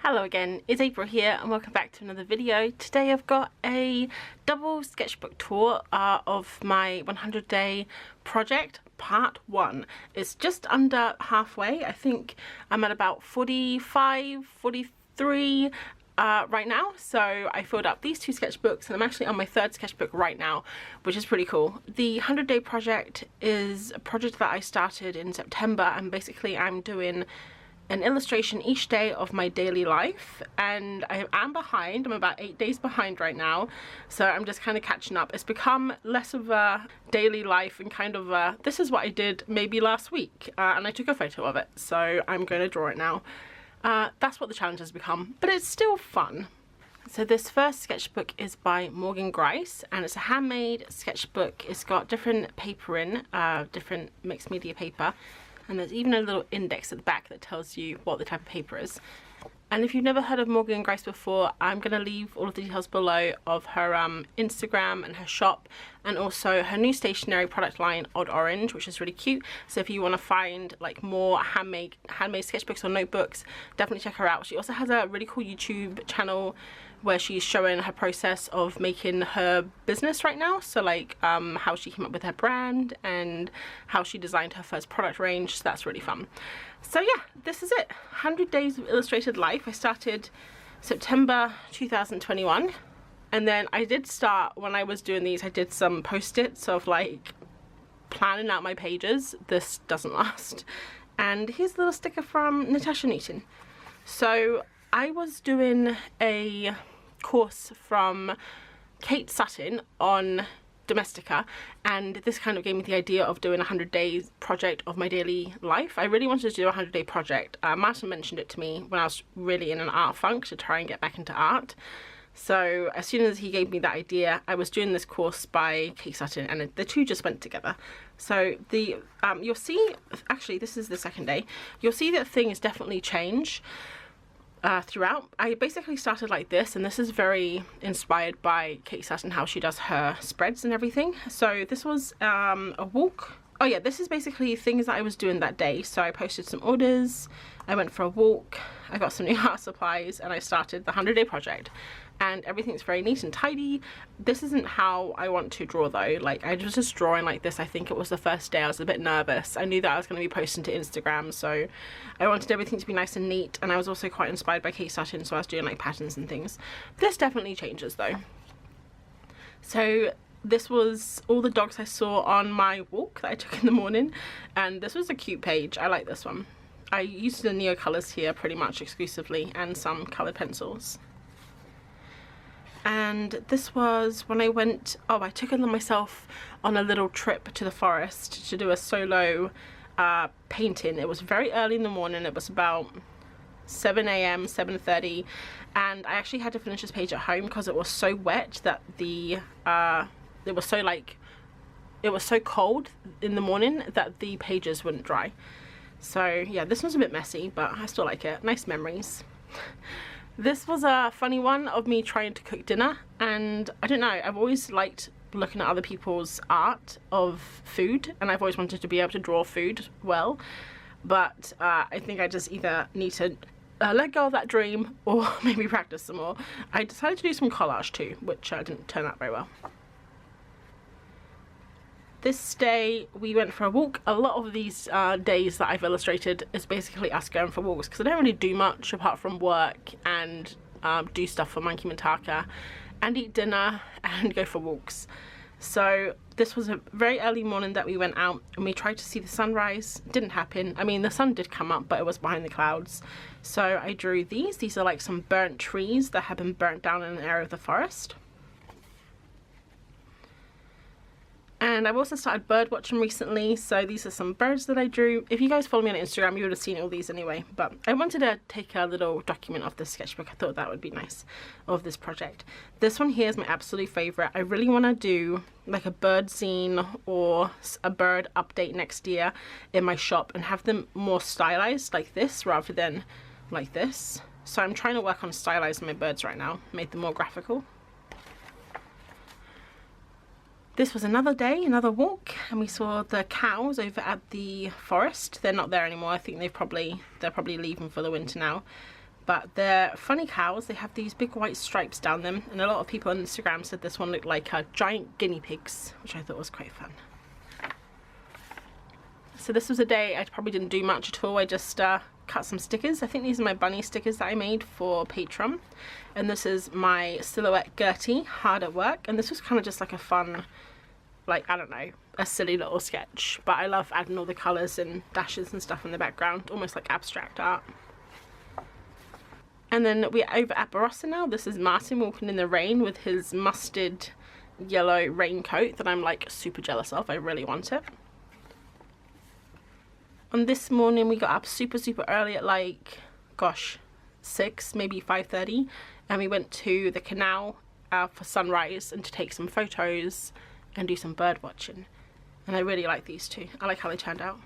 Hello again, it's April here and welcome back to another video. Today I've got a double sketchbook tour of my 100-day project, part 1. It's just under halfway. I think I'm at about 45, 43 right now. So I filled up these two sketchbooks and I'm actually on my third sketchbook right now, which is pretty cool. The 100-day project is a project that I started in September, and basically I'm doing an illustration each day of my daily life, and I am behind. I'm about 8 days behind right now, so I'm just kind of catching up. It's become less of a daily life and kind of a, this is what I did maybe last week, and I took a photo of it, so I'm going to draw it now. That's what the challenge has become, but it's still fun. So this first sketchbook is by Grice, and it's a handmade sketchbook. It's got different paper in, different mixed media paper, and there's even a little index at the back that tells you what the type of paper is. And if you've never heard of Grice before, I'm going to leave all of the details below of her Instagram and her shop, and also her new stationery product line, Odd Orange, which is really cute. So if you want to find like more handmade sketchbooks or notebooks, definitely check her out. She also has a really cool YouTube channel where she's showing her process of making her business right now. So like how she came up with her brand and how she designed her first product range. So that's really fun. So yeah, this is it. 100 days of illustrated life. I started September 2021. And then I did start, when I was doing these, I did some post-its of like planning out my pages. This doesn't last. And here's a little sticker from Natasha Newton. So I was doing a course from Kate Sutton on Domestika, and this kind of gave me the idea of doing a 100 days project of my daily life. I really wanted to do a 100-day project. Martin mentioned it to me when I was really in an art funk to try and get back into art. So as soon as he gave me that idea, I was doing this course by Kate Sutton, and the two just went together. So the you'll see, actually this is the second day, you'll see that things definitely change throughout. I basically started like this, and this is very inspired by Kate Sutton, how she does her spreads and everything. So this was a walk. Oh yeah, this is basically things that I was doing that day. So I posted some orders, I went for a walk, I got some new art supplies, and I started the 100-day project. And everything's very neat and tidy. This isn't how I want to draw though. Like, I was just drawing like this. I think it was the first day. I was a bit nervous. I knew that I was going to be posting to Instagram, so I wanted everything to be nice and neat. And I was also quite inspired by Kate Sutton, so I was doing like patterns and things. This definitely changes though. So this was all the dogs I saw on my walk that I took in the morning, and this was a cute page. I like this one. I used the Neo colors here pretty much exclusively, and some colored pencils. And this was when I went, I took myself on a little trip to the forest to do a solo painting. It was very early in the morning. It was about 7 AM, 7:30, and I actually had to finish this page at home because it was so wet that it was so cold in the morning that the pages wouldn't dry. So yeah, this was a bit messy, but I still like it. Nice memories. This was a funny one of me trying to cook dinner, and I don't know, I've always liked looking at other people's art of food, and I've always wanted to be able to draw food well, but I think I just either need to let go of that dream or maybe practice some more. I decided to do some collage too, which didn't turn out very well. This day we went for a walk. A lot of these days that I've illustrated is basically us going for walks, because I don't really do much apart from work and do stuff for monkeymintaka and eat dinner and go for walks. So this was a very early morning that we went out, and we tried to see the sunrise. Didn't happen. I mean, the sun did come up, but it was behind the clouds. So I drew these. These are like some burnt trees that have been burnt down in an area of the forest. And I've also started bird watching recently, so these are some birds that I drew. If you guys follow me on Instagram, you would have seen all these anyway, but I wanted to take a little document of this sketchbook. I thought that would be nice, of this project. This one here is my absolute favourite. I really want to do like a bird zine or a bird update next year in my shop and have them more stylized like this rather than like this. So I'm trying to work on stylizing my birds right now, make them more graphical. This was another day, another walk, and we saw the cows over at the forest. They're not there anymore. I think they're probably leaving for the winter now. but they're funny cows. They have these big white stripes down them, and a lot of people on Instagram said this one looked like giant guinea pigs, which I thought was quite fun. So this was a day I probably didn't do much at all. I just cut some stickers. I think these are my bunny stickers that I made for Patreon, and this is my silhouette Gertie hard at work, and this was kind of just like a fun, like, I don't know, a silly little sketch, but I love adding all the colours and dashes and stuff in the background, almost like abstract art. And then we're over at Barossa now. This is Martin walking in the rain with his mustard yellow raincoat that I'm like super jealous of. I really want it. On this morning we got up super early at like, gosh, 6, maybe 5:30, and we went to the canal for sunrise and to take some photos and do some bird watching. And I really like these two. I like how they turned out.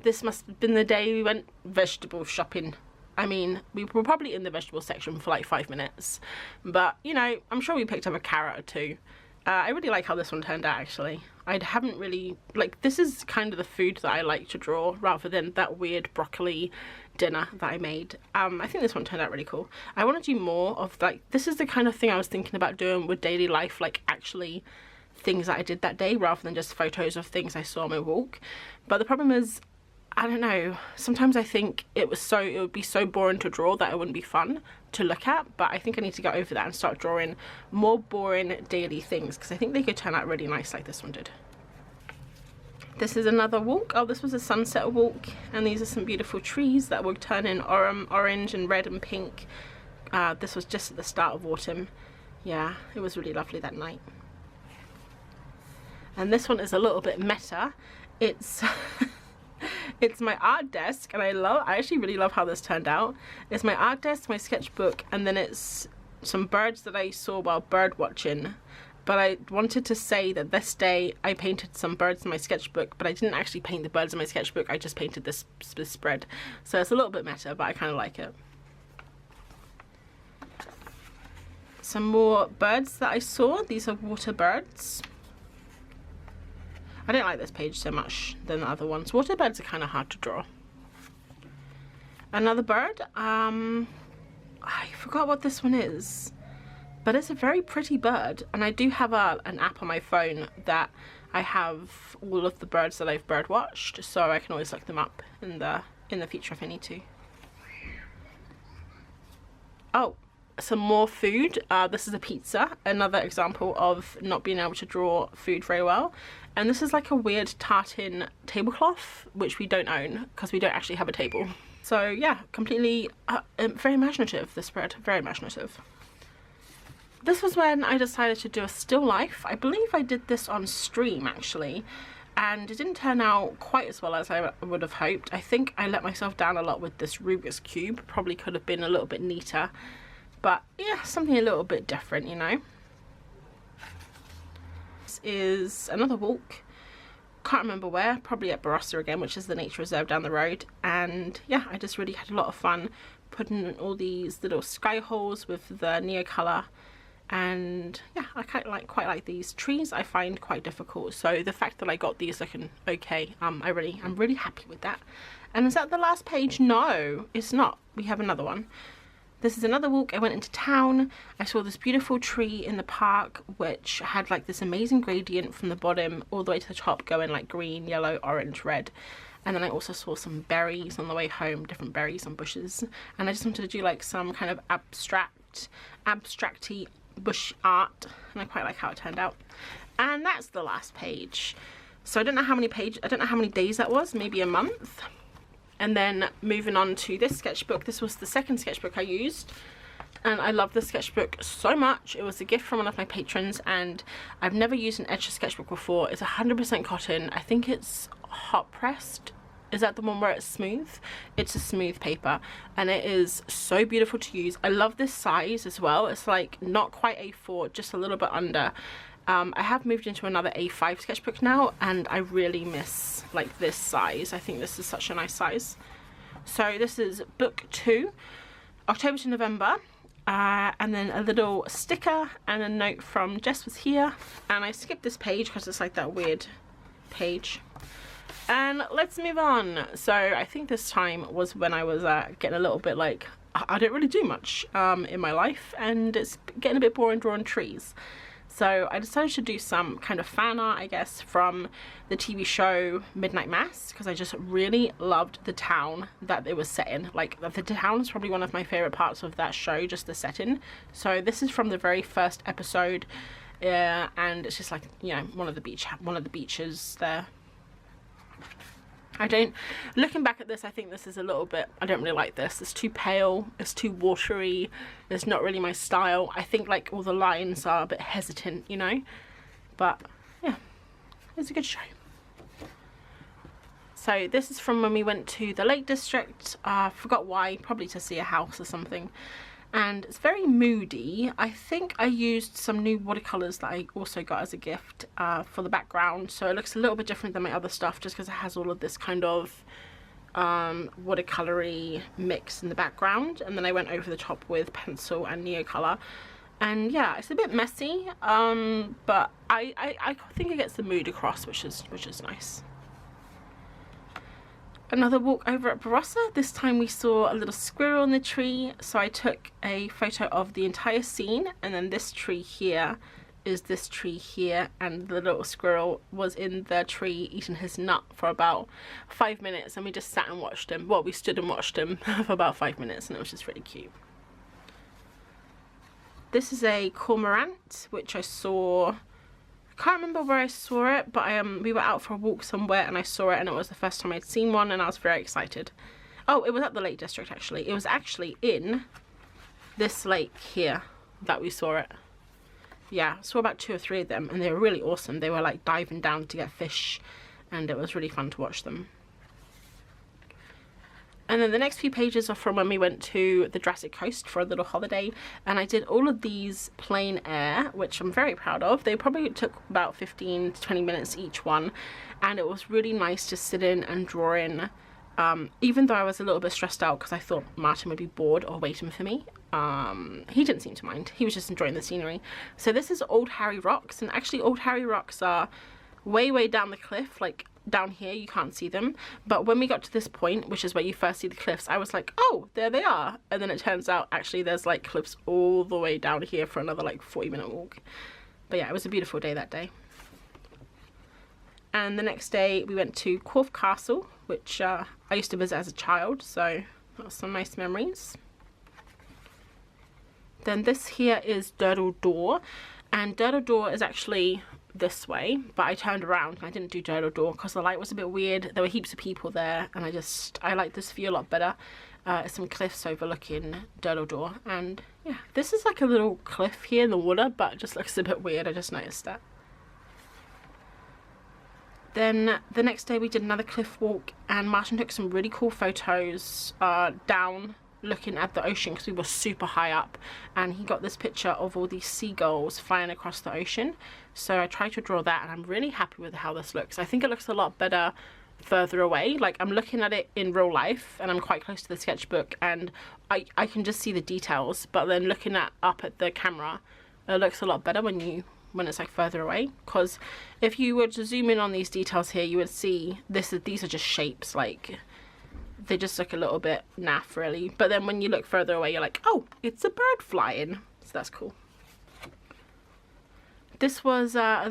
This must have been the day we went vegetable shopping. I mean, we were probably in the vegetable section for like 5 minutes, but you know, I'm sure we picked up a carrot or two. I really like how this one turned out, actually. I haven't really, like, this is kind of the food that I like to draw rather than that weird broccoli dinner that I made. I think this one turned out really cool. I want to do more of, like, this is the kind of thing I was thinking about doing with daily life, like actually things that I did that day rather than just photos of things I saw on my walk. But the problem is, I don't know, sometimes I think it would be so boring to draw that it wouldn't be fun to look at, but I think I need to get over that and start drawing more boring daily things, because I think they could turn out really nice like this one did. This is another walk. Oh, this was a sunset walk, and these are some beautiful trees that will turn in orange and red and pink. This was just at the start of autumn. Yeah, it was really lovely that night. And this one is a little bit meta. It's it's my art desk, and I actually really love how this turned out. It's my art desk, my sketchbook, and then it's some birds that I saw while bird watching. But I wanted to say that this day I painted some birds in my sketchbook, but I didn't actually paint the birds in my sketchbook, I just painted this spread. So it's a little bit meta, but I kind of like it. Some more birds that I saw. These are water birds. I don't like this page so much than the other ones. Water birds are kind of hard to draw. Another bird. I forgot what this one is, but it's a very pretty bird, and I do have an app on my phone that I have all of the birds that I've bird watched, so I can always look them up in the future if I need to. Oh, some more food. This is a pizza, another example of not being able to draw food very well. And this is like a weird tartan tablecloth, which we don't own because we don't actually have a table. So yeah, completely very imaginative, this spread, very imaginative. This was when I decided to do a still life. I believe I did this on stream actually, and it didn't turn out quite as well as I would have hoped. I think I let myself down a lot with this Rubik's Cube. Probably could have been a little bit neater, but yeah, something a little bit different, you know. This is another walk. Can't remember where, probably at Barossa again, which is the nature reserve down the road. And yeah, I just really had a lot of fun putting in all these little sky holes with the Neo colour. And yeah, I quite like these trees. I find quite difficult, so the fact that I got these looking okay, I'm really happy with that. And is that the last page? No, it's not. We have another one. This is another walk. I went into town. I saw this beautiful tree in the park which had like this amazing gradient from the bottom all the way to the top, going like green, yellow, orange, red. And then I also saw some berries on the way home, different berries on bushes. And I just wanted to do like some kind of abstracty bush art, and I quite like how it turned out. And that's the last page. So I don't know how many days that was, maybe a month. And then moving on to this sketchbook. This was the second sketchbook I used, and I love this sketchbook so much. It was a gift from one of my patrons, and I've never used an Etcher sketchbook before. It's 100% cotton. I think it's hot pressed. Is that the one where it's smooth? It's a smooth paper, and it is so beautiful to use. I love this size as well. It's like not quite A4, just a little bit under. I have moved into another A5 sketchbook now, and I really miss like this size. I think this is such a nice size. So this is book 2, October to November, and then a little sticker and a note from Jess was here. And I skipped this page because it's like that weird page. And let's move on. So I think this time was when I was getting a little bit like, I don't really do much in my life, and it's getting a bit boring drawing trees. So I decided to do some kind of fan art, I guess, from the TV show Midnight Mass, because I just really loved the town that it was set in. Like, the town is probably one of my favourite parts of that show, just the setting. So this is from the very first episode, and it's just like, you know, one of the beaches there. Looking back at this, I think this is a little bit, I don't really like this. It's too pale, it's too watery, it's not really my style. I think like all the lines are a bit hesitant, you know, but yeah, it's a good show. So this is from when we went to the Lake District. Forgot why, probably to see a house or something. And it's very moody. I think I used some new watercolors that I also got as a gift for the background, so it looks a little bit different than my other stuff just because it has all of this kind of watercolory mix in the background, and then I went over the top with pencil and Neocolor. And yeah, it's a bit messy, but I think it gets the mood across, which is nice. Another walk over at Barossa. This time we saw a little squirrel in the tree, so I took a photo of the entire scene, and then this tree here is this tree here, and the little squirrel was in the tree eating his nut for about 5 minutes, and we just sat and watched him. Well, we stood and watched him for about 5 minutes, and it was just really cute. This is a cormorant, which I saw, I can't remember where I saw it, but we were out for a walk somewhere and I saw it, and it was the first time I'd seen one, and I was very excited. Oh, it was at the Lake District actually. It was actually in this lake here that we saw it. Yeah, I saw about 2 or 3 of them, and they were really awesome. They were like diving down to get fish, and it was really fun to watch them. And then the next few pages are from when we went to the Jurassic Coast for a little holiday, and I did all of these plein air, which I'm very proud of. They probably took about 15 to 20 minutes each one, and it was really nice to sit in and draw in, even though I was a little bit stressed out because I thought Martin would be bored or waiting for me. He didn't seem to mind. He was just enjoying the scenery. So this is Old Harry Rocks, and actually Old Harry Rocks are way down the cliff, like down here you can't see them, but when we got to this point, which is where you first see the cliffs, I was like, oh, there they are. And then it turns out actually there's like cliffs all the way down here for another like 40-minute walk. But yeah, it was a beautiful day that day. And the next day we went to Corfe Castle, which I used to visit as a child, so that was some nice memories. Then this here is Durdle Door, and Durdle Door is actually this way, but I turned around and I didn't do Durdle Door because the light was a bit weird. There were heaps of people there, and I like this view a lot better. Some cliffs overlooking Durdle Door, and yeah, this is like a little cliff here in the water, but it just looks a bit weird. I just noticed that. Then the next day we did another cliff walk, and Martin took some really cool photos down looking at the ocean because we were super high up, and he got this picture of all these seagulls flying across the ocean. So I tried to draw that, and I'm really happy with how this looks. I think it looks a lot better further away. Like, I'm looking at it in real life and I'm quite close to the sketchbook, and I can just see the details, but then looking up at the camera, it looks a lot better when it's like further away, because if you were to zoom in on these details here, you would see these are just shapes, like they just look a little bit naff really, but then when you look further away you're like, oh, it's a bird flying, so that's cool. This was a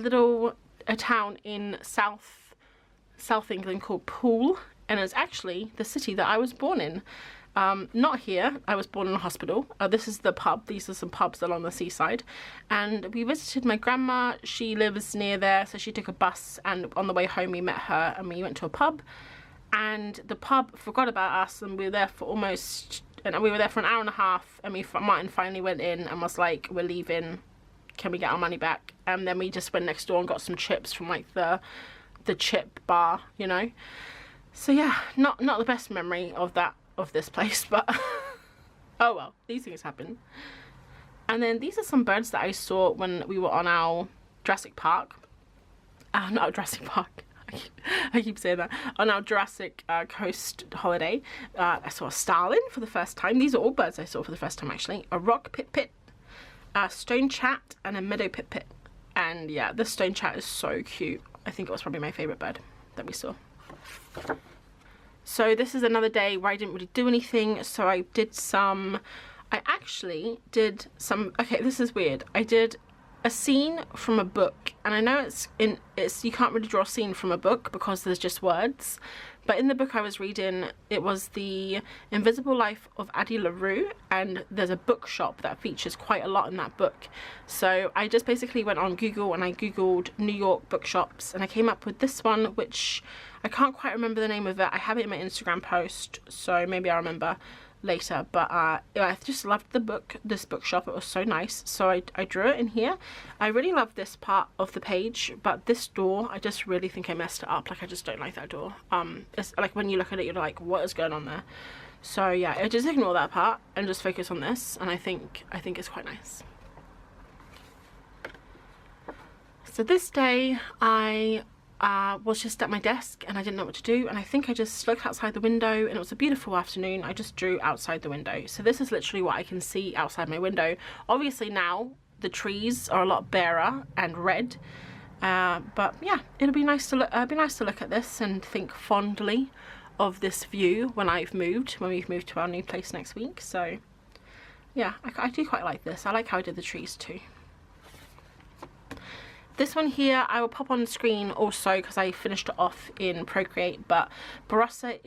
town in South England called Poole, and it's actually the city that I was born in. Not here, I was born in a hospital. This is the pub. These are some pubs along the seaside, and we visited my grandma. She lives near there, so she took a bus, and on the way home we met her and we went to a pub, and the pub forgot about us, and we were there for an hour and a half, and Martin finally went in and was like, we're leaving, can we get our money back? And then we just went next door and got some chips from like the chip bar, you know. So yeah, not the best memory of this place, but oh well, these things happen. And then these are some birds that I saw when we were on our Jurassic Park. Not Jurassic Park. I keep saying that. On our Jurassic Coast holiday, I saw a starling for the first time. These are all birds I saw for the first time actually. A rock pit-pit, a stone chat, and a meadow pit-pit. And yeah, this stone chat is so cute. I think it was probably my favourite bird that we saw. So this is another day where I didn't really do anything, so I actually did some, okay, this is weird. I did a scene from a book, and I know you can't really draw a scene from a book because there's just words, but in the book I was reading, it was The Invisible Life of Addie LaRue, and there's a bookshop that features quite a lot in that book. So I just basically went on Google and I googled New York bookshops, and I came up with this one, which I can't quite remember the name of it. I have it in my Instagram post, so maybe I'll remember later, but I just loved this bookshop. It was so nice, so I drew it in here. I really love this part of the page, but this door, I just really think I messed it up. Like, I just don't like that door. It's like when you look at it, you're like, what is going on there? So yeah, I just ignore that part and just focus on this, and I think it's quite nice. So this day I was just at my desk and I didn't know what to do, and I think I just looked outside the window, and it was a beautiful afternoon. I just drew outside the window. So this is literally what I can see outside my window. Obviously now the trees are a lot barer and red, but yeah, it'll be nice to look at this and think fondly of this view when we've moved to our new place next week. So yeah, I do quite like this. I like how I did the trees too. This one here I will pop on the screen also because I finished it off in Procreate, but Barossa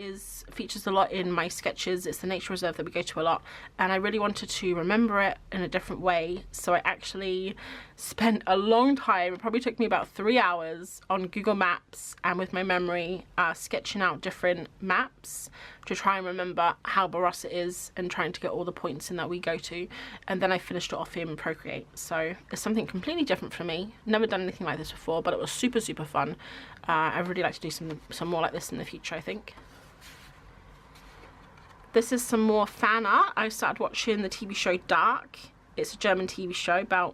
features a lot in my sketches. It's the nature reserve that we go to a lot, and I really wanted to remember it in a different way, so I actually spent a long time, it probably took me about 3 hours on Google Maps and with my memory, sketching out different maps to try and remember how Barossa is and trying to get all the points in that we go to, and then I finished it off in Procreate. So it's something completely different for me. Never done anything like this before, but it was super fun. I really like to do some more like this in the future, I think. This is some more fan art. I started watching the TV show Dark. It's a German TV show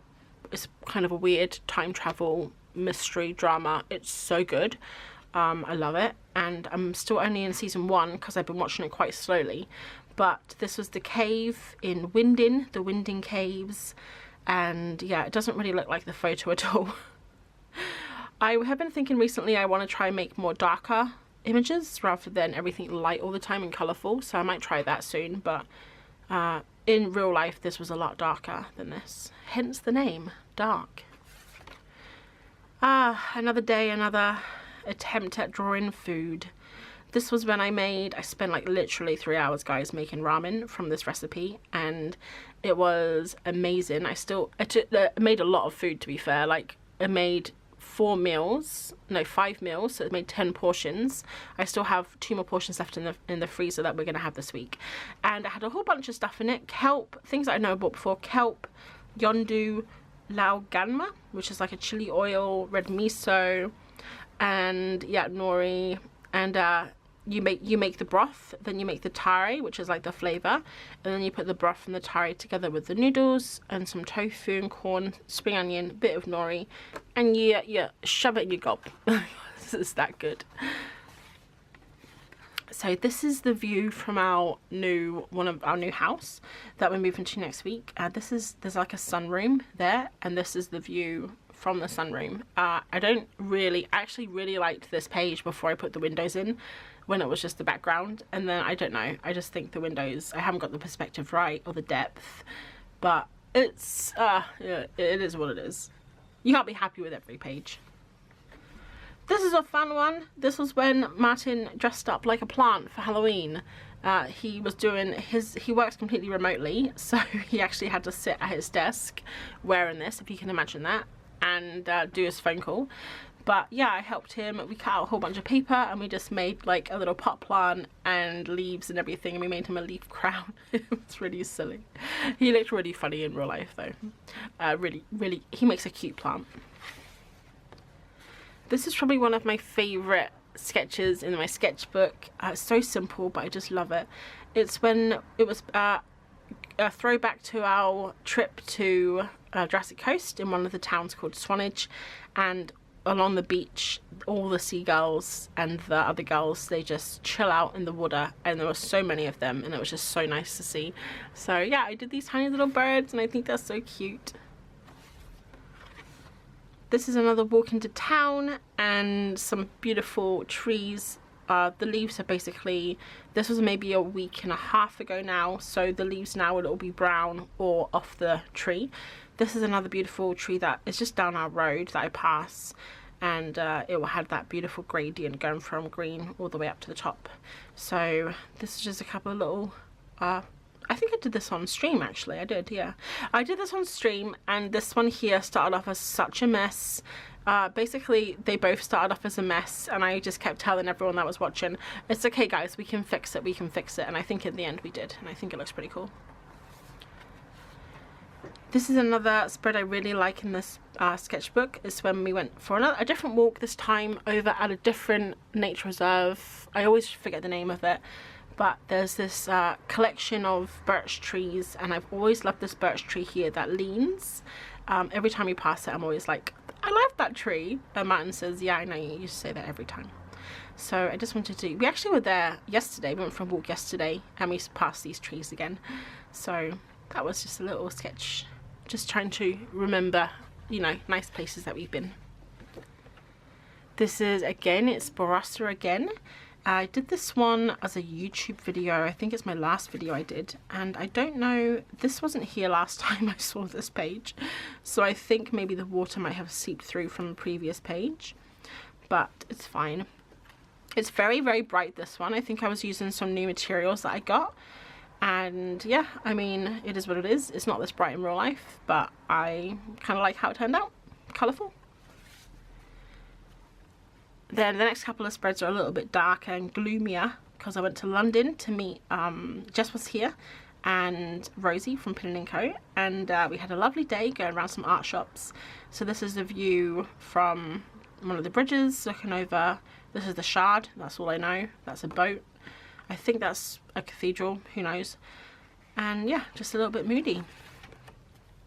it's kind of a weird time travel mystery drama. It's so good. I love it, and I'm still only in season 1 because I've been watching it quite slowly. But this was the cave in Windin, the Windin Caves, and yeah, it doesn't really look like the photo at all. I have been thinking recently I want to try and make more darker images rather than everything light all the time and colourful, so I might try that soon, but in real life this was a lot darker than this, hence the name, Dark. Another day, another attempt at drawing food. This was when I spent like literally 3 hours, guys, making ramen from this recipe, and it was amazing. I made a lot of food, to be fair. Like, I made 5 meals, so it made 10 portions. I still have 2 more portions left in the freezer that we're gonna have this week, and I had a whole bunch of stuff in it. Kelp, things that I know about before: kelp, yondu, lao ganma, which is like a chili oil, red miso, and yeah, nori, and you make the broth, then you make the tare, which is like the flavor, and then you put the broth and the tare together with the noodles and some tofu and corn, spring onion, bit of nori, and you shove it in your gob. This is that good. So this is the view from one of our new house that we're moving to next week. There's like a sunroom there, and this is the view from the sunroom. I actually really liked this page before I put the windows in, when it was just the background, and then I don't know, I just think the windows, I haven't got the perspective right or the depth, but it's yeah, it is what it is. You can't be happy with every page. This is a fun one. This was when Martin dressed up like a plant for Halloween. He works completely remotely, so he actually had to sit at his desk wearing this, if you can imagine that, and do his phone call. But yeah, I helped him. We cut out a whole bunch of paper and we just made like a little pot plant and leaves and everything, and we made him a leaf crown. It was really silly. He looked really funny in real life though. Really, he makes a cute plant. This is probably one of my favourite sketches in my sketchbook. It's so simple, but I just love it. It's when it was a throwback to our trip to Jurassic Coast in one of the towns called Swanage, and along the beach, all the seagulls and the other gulls, they just chill out in the water, and there were so many of them, and it was just so nice to see. So yeah, I did these tiny little birds, and I think they're so cute. This is another walk into town and some beautiful trees the leaves are basically, this was maybe a week and a half ago now, so the leaves now will all be brown or off the tree. This is another beautiful tree that is just down our road that I pass, and it will have that beautiful gradient going from green all the way up to the top. So this is just a couple of little I think I did this on stream, actually. I did, yeah. I did this on stream, and this one here started off as such a mess. Basically, they both started off as a mess, and I just kept telling everyone that was watching, it's okay, guys, we can fix it, we can fix it. And I think in the end we did, and I think it looks pretty cool. This is another spread I really like in this sketchbook. Is when we went for a different walk, this time over at a different nature reserve. I always forget the name of it. But there's this collection of birch trees, and I've always loved this birch tree here that leans. Every time you pass it, I'm always like, I love that tree. And Martin says, yeah, I know, you used to say that every time. So I just wanted to, we actually were there yesterday, we went for a walk yesterday, and we passed these trees again. So that was just a little sketch, just trying to remember, you know, nice places that we've been. This is, again, it's Barossa again. I did this one as a YouTube video. I think it's my last video I did, and I don't know, this wasn't here last time I saw this page, so I think maybe the water might have seeped through from the previous page, but it's fine. It's very, very bright, this one. I think I was using some new materials that I got, and yeah, I mean, it is what it is. It's not this bright in real life, but I kind of like how it turned out. Colourful. Then the next couple of spreads are a little bit darker and gloomier because I went to London to meet, Jess was here, and Rosie from Pin & Co, and we had a lovely day going around some art shops. So this is a view from one of the bridges looking over. This is the Shard, that's all I know. That's a boat. I think that's a cathedral, who knows. And yeah, just a little bit moody.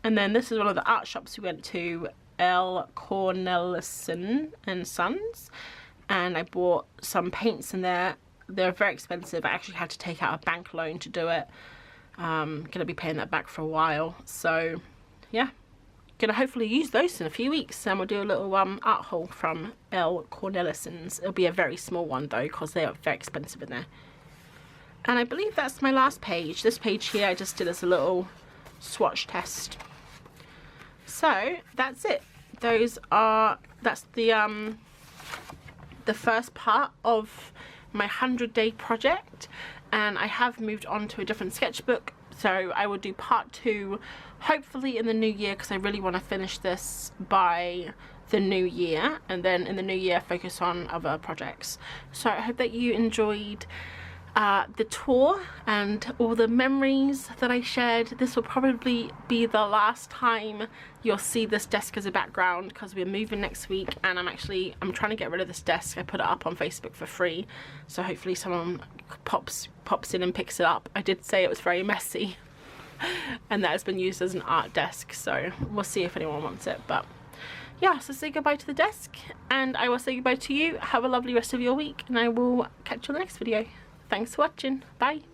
And then this is one of the art shops we went to, L. Cornelissen and Sons, and I bought some paints in there. They're very expensive. I actually had to take out a bank loan to do it. Gonna be paying that back for a while, so yeah, gonna hopefully use those in a few weeks, and we'll do a little art haul from L. Cornelissens. It'll be a very small one though, because they are very expensive in there. And I believe that's my last page. This page here I just did as a little swatch test. So that's it. That's the first part of my 100-day project, and I have moved on to a different sketchbook, so I will do part 2 hopefully in the new year, because I really want to finish this by the new year, and then in the new year focus on other projects. So I hope that you enjoyed the tour and all the memories that I shared. This will probably be the last time you'll see this desk as a background, because we're moving next week, and I'm trying to get rid of this desk. I put it up on Facebook for free, so hopefully someone pops in and picks it up. I did say it was very messy and that has been used as an art desk, so we'll see if anyone wants it. But yeah, so say goodbye to the desk, and I will say goodbye to you. Have a lovely rest of your week, and I will catch you in the next video. Thanks for watching. Bye.